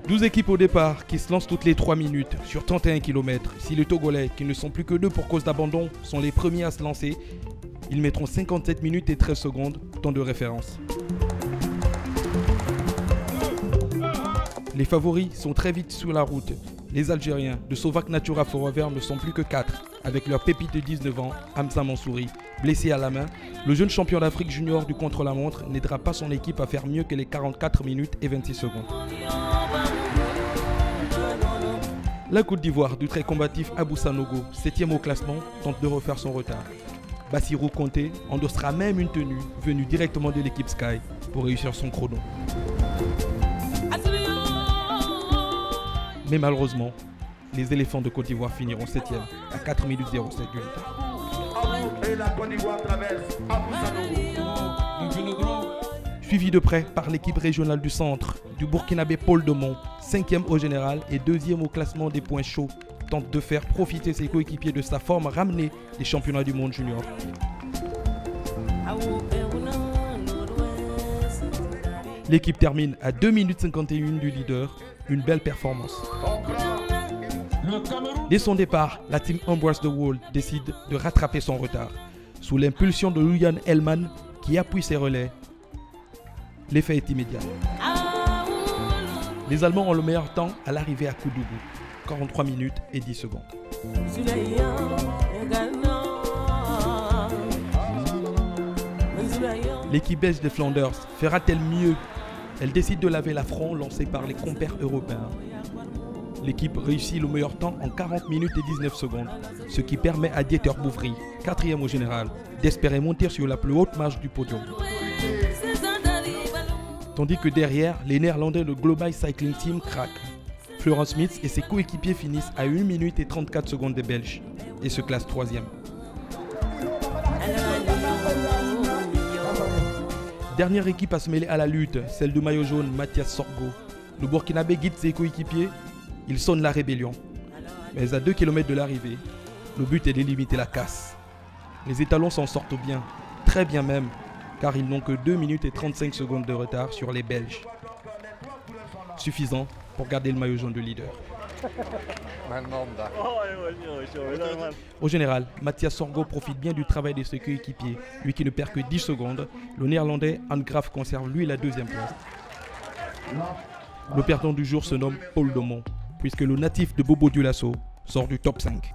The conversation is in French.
12 équipes au départ qui se lancent toutes les 3 minutes sur 31 km. Si les Togolais, qui ne sont plus que 2 pour cause d'abandon, sont les premiers à se lancer, ils mettront 57 minutes et 13 secondes, temps de référence. Les favoris sont très vite sur la route. Les Algériens de Sovac Natura Forever ne sont plus que 4, avec leur pépite de 19 ans, Hamza Mansouri. Blessé à la main, le jeune champion d'Afrique junior du contre-la-montre n'aidera pas son équipe à faire mieux que les 44 minutes et 26 secondes. La Côte d'Ivoire du très combatif Abou Sanogo, 7e au classement, tente de refaire son retard. Bassirou Conté endossera même une tenue venue directement de l'équipe Sky pour réussir son chrono. Mais malheureusement, les éléphants de Côte d'Ivoire finiront 7e à 4 minutes 07 du retard. Et la Côte d'Ivoire traverse Abou Sanogo. Suivi de près par l'équipe régionale du centre, du Burkinabé Paul Domont, 5e au général et 2e au classement des points chauds, tente de faire profiter ses coéquipiers de sa forme ramenée des championnats du monde junior. L'équipe termine à 2 minutes 51 du leader, une belle performance. Dès son départ, la team Embrace the World décide de rattraper son retard. Sous l'impulsion de Julian Hellman qui appuie ses relais, l'effet est immédiat. Les Allemands ont le meilleur temps à l'arrivée à Koudougou, 43 minutes et 10 secondes. L'équipe belge des Flanders fera-t-elle mieux? Elle décide de laver l'affront lancé par les compères européens. L'équipe réussit le meilleur temps en 40 minutes et 19 secondes, ce qui permet à Dieter Bouvry, 4e au général, d'espérer monter sur la plus haute marche du podium. Tandis que derrière, les Néerlandais de Global Cycling Team craquent. Florence Smith et ses coéquipiers finissent à 1 minute et 34 secondes des Belges et se classent 3e. Dernière équipe à se mêler à la lutte, celle du maillot jaune Mathias Sorgo. Le Burkinabé guide ses coéquipiers, il sonne la rébellion. Mais à 2 km de l'arrivée, le but est de limiter la casse. Les étalons s'en sortent bien, très bien même, car ils n'ont que 2 minutes et 35 secondes de retard sur les Belges. Suffisant pour garder le maillot jaune de leader. Au général, Mathias Sorgo profite bien du travail de ses coéquipiers, lui qui ne perd que 10 secondes. Le néerlandais Anne Graaf conserve lui la 2e place. Le perdant du jour se nomme Paul Domont, puisque le natif de Bobo Dioulasso sort du top 5.